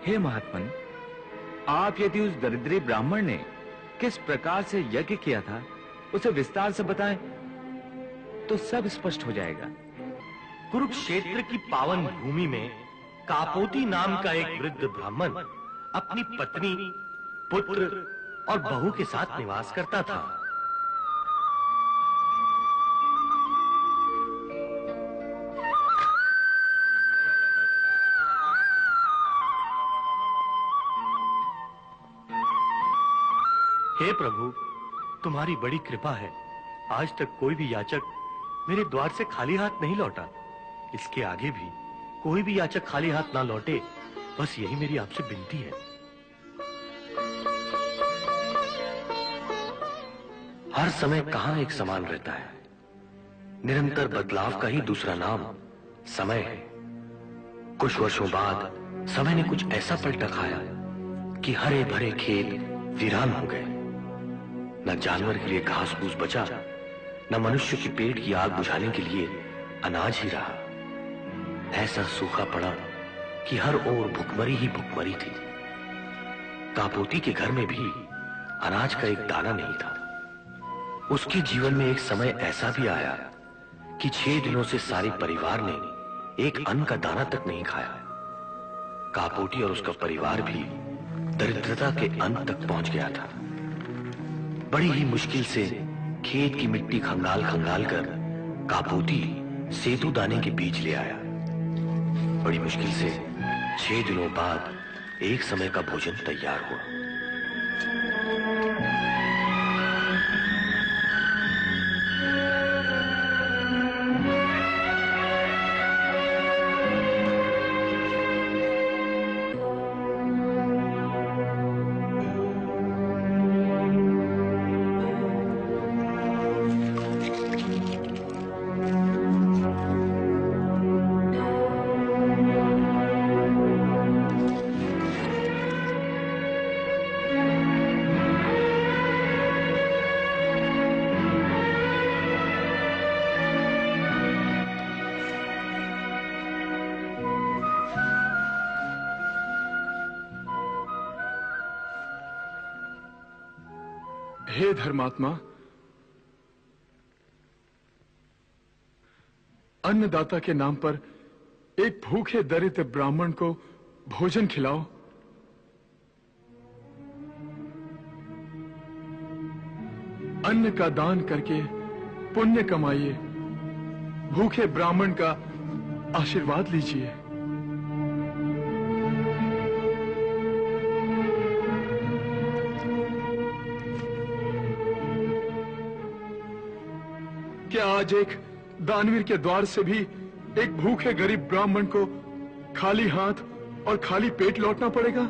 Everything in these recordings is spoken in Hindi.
हे महात्मन, आप यदि उस दरिद्री ब्राह्मण ने किस प्रकार से यज्ञ किया था उसे विस्तार से बताएं तो सब स्पष्ट हो जाएगा। कुरुक्षेत्र की पावन भूमि में कापोती नाम का एक वृद्ध ब्राह्मण अपनी पत्नी, पुत्र और बहू के साथ निवास करता था। हे प्रभु, तुम्हारी बड़ी कृपा है। आज तक कोई भी याचक मेरे द्वार से खाली हाथ नहीं लौटा। इसके आगे भी कोई भी याचक खाली हाथ ना लौटे, बस यही मेरी आपसे विनती है। हर समय कहां एक समान रहता है। निरंतर बदलाव का ही दूसरा नाम समय है। कुछ वर्षों बाद समय ने कुछ ऐसा पलटा खाया कि हरे भरे खेत वीरान हो गए। न जानवर के लिए घास फूस बचा, न मनुष्य की पेट की आग बुझाने के लिए अनाज ही रहा। ऐसा सूखा पड़ा कि हर ओर भुखमरी ही भुखमरी थी। कापोती के घर में भी अनाज का एक दाना नहीं था। उसके जीवन में एक समय ऐसा भी आया कि 6 दिनों से सारे परिवार ने एक अन्न का दाना तक नहीं खाया। कापोती और उसका परिवार भी दरिद्रता के अंत तक पहुंच गया था। बड़ी ही मुश्किल से खेत की मिट्टी खंगाल खंगाल कर कापोती सेतु दाने के बीज ले आया। बड़ी मुश्किल से 6 दिनों बाद एक समय का भोजन तैयार हुआ। हे धर्मात्मा, अन्नदाता के नाम पर एक भूखे दरिद्र ब्राह्मण को भोजन खिलाओ। अन्न का दान करके पुण्य कमाइए, भूखे ब्राह्मण का आशीर्वाद लीजिए। क्या आज एक दानवीर के द्वार से भी एक भूखे गरीब ब्राह्मण को खाली हाथ और खाली पेट लौटना पड़ेगा?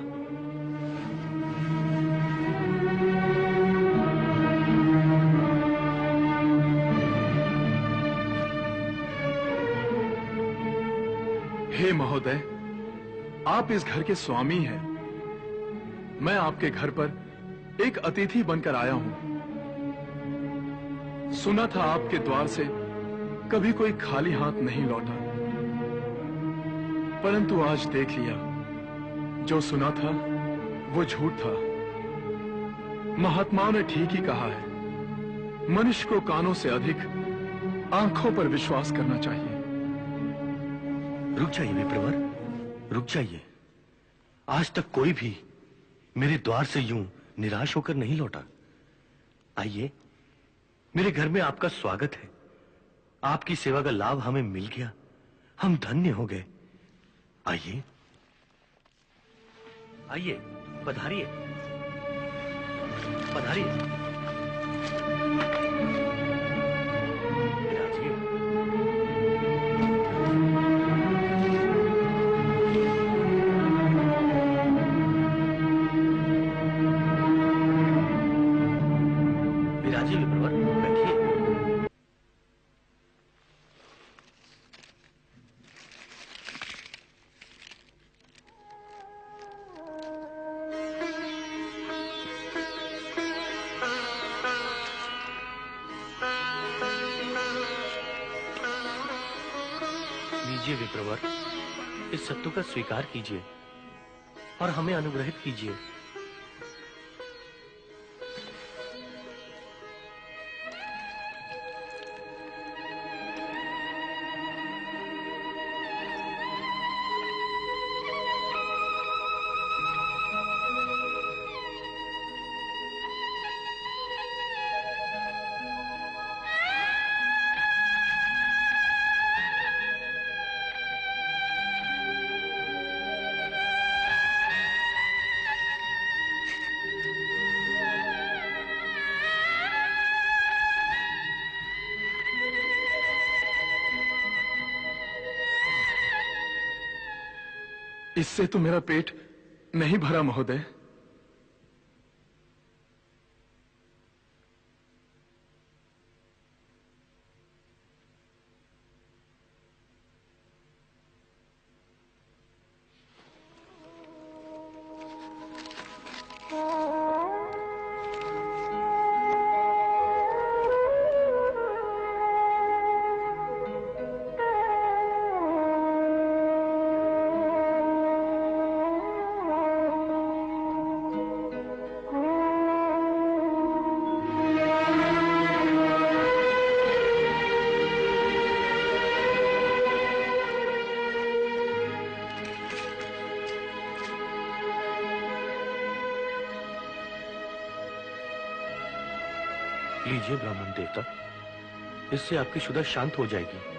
हे महोदय, आप इस घर के स्वामी हैं। मैं आपके घर पर एक अतिथि बनकर आया हूं। सुना था आपके द्वार से कभी कोई खाली हाथ नहीं लौटा, परंतु आज देख लिया, जो सुना था वो झूठ था। महात्माओं ने ठीक ही कहा है, मनुष्य को कानों से अधिक आंखों पर विश्वास करना चाहिए। रुक जाइए विप्रवर, रुक जाइए। आज तक कोई भी मेरे द्वार से यूं निराश होकर नहीं लौटा। आइए, मेरे घर में आपका स्वागत है। आपकी सेवा का लाभ हमें मिल गया, हम धन्य हो गए। आइए आइए, पधारिए पधारिए। विराजिए विप्रवर, बैठिए। लीजिए विप्रवर, इस सत्तू का स्वीकार कीजिए। और हमें अनुग्रहित कीजिए। इससे तो मेरा पेट नहीं भरा महोदय। लीजिए ब्राह्मण देवता, इससे आपकी क्षुधा शांत हो जाएगी।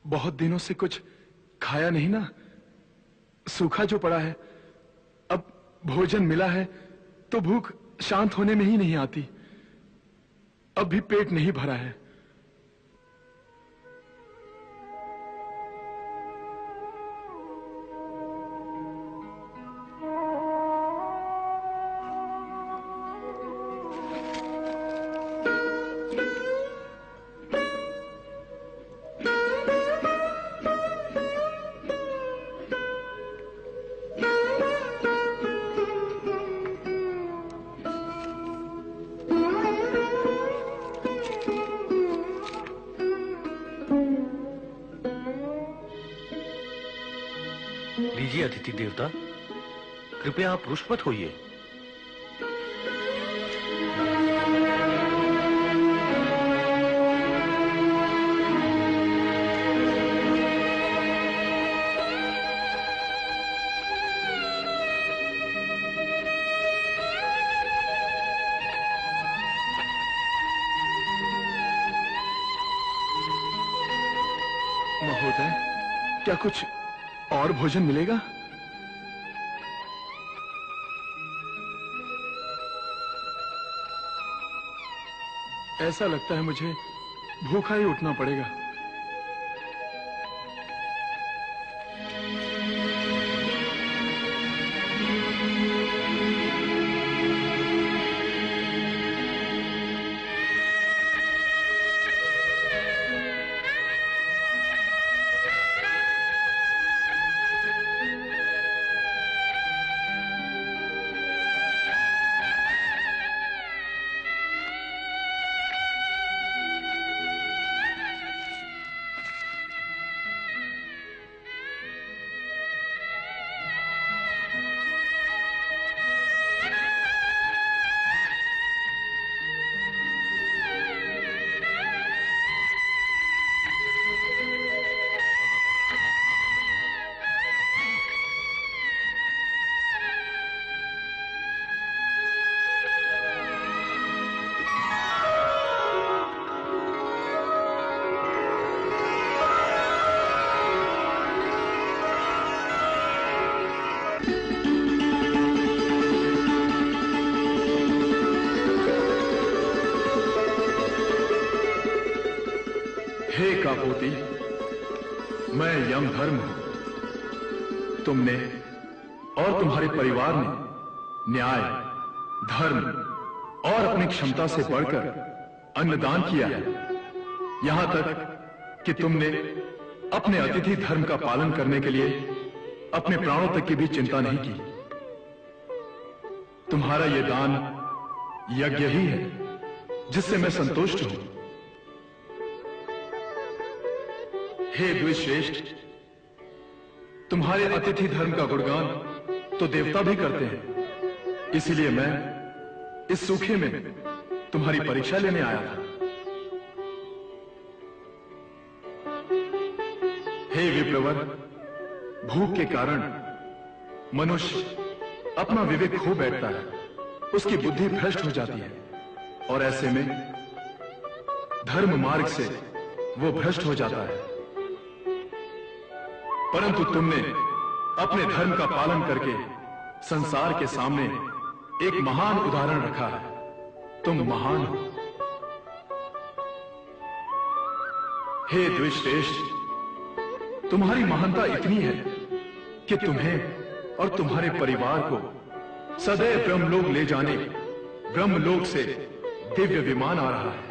बहुत दिनों से कुछ खाया नहीं ना, सूखा जो पड़ा है। अब भोजन मिला है तो भूख शांत होने में ही नहीं आती। अब भी पेट नहीं भरा है। लीजिए अतिथि देवता, कृपया आप रुष्ट मत होइए। महोदय, क्या कुछ और भोजन मिलेगा? ऐसा लगता है मुझे भूखा ही उठना पड़ेगा। हे कापोती, मैं यमधर्म हूं। तुमने और तुम्हारे परिवार ने न्याय, धर्म और अपनी क्षमता से बढ़कर अन्नदान किया है। यहां तक कि तुमने अपने अतिथि धर्म का पालन करने के लिए अपने प्राणों तक की भी चिंता नहीं की। तुम्हारा यह दान यज्ञ ही है जिससे मैं संतुष्ट हूं। हे द्विश्रेष्ठ, तुम्हारे अतिथि धर्म का गुणगान तो देवता भी करते हैं, इसलिए मैं इस सूखे में तुम्हारी परीक्षा लेने आया था। हे विप्रवर, भूख के कारण मनुष्य अपना विवेक खो बैठता है, उसकी बुद्धि भ्रष्ट हो जाती है और ऐसे में धर्म मार्ग से वो भ्रष्ट हो जाता है। परंतु तुमने अपने धर्म का पालन करके संसार के सामने एक महान उदाहरण रखा है। तुम महान हो। हे द्विश्रेष्ठ, तुम्हारी महानता इतनी है कि तुम्हें और तुम्हारे परिवार को सदैव ब्रह्मलोक ले जाने ब्रह्मलोक से दिव्य विमान आ रहा है।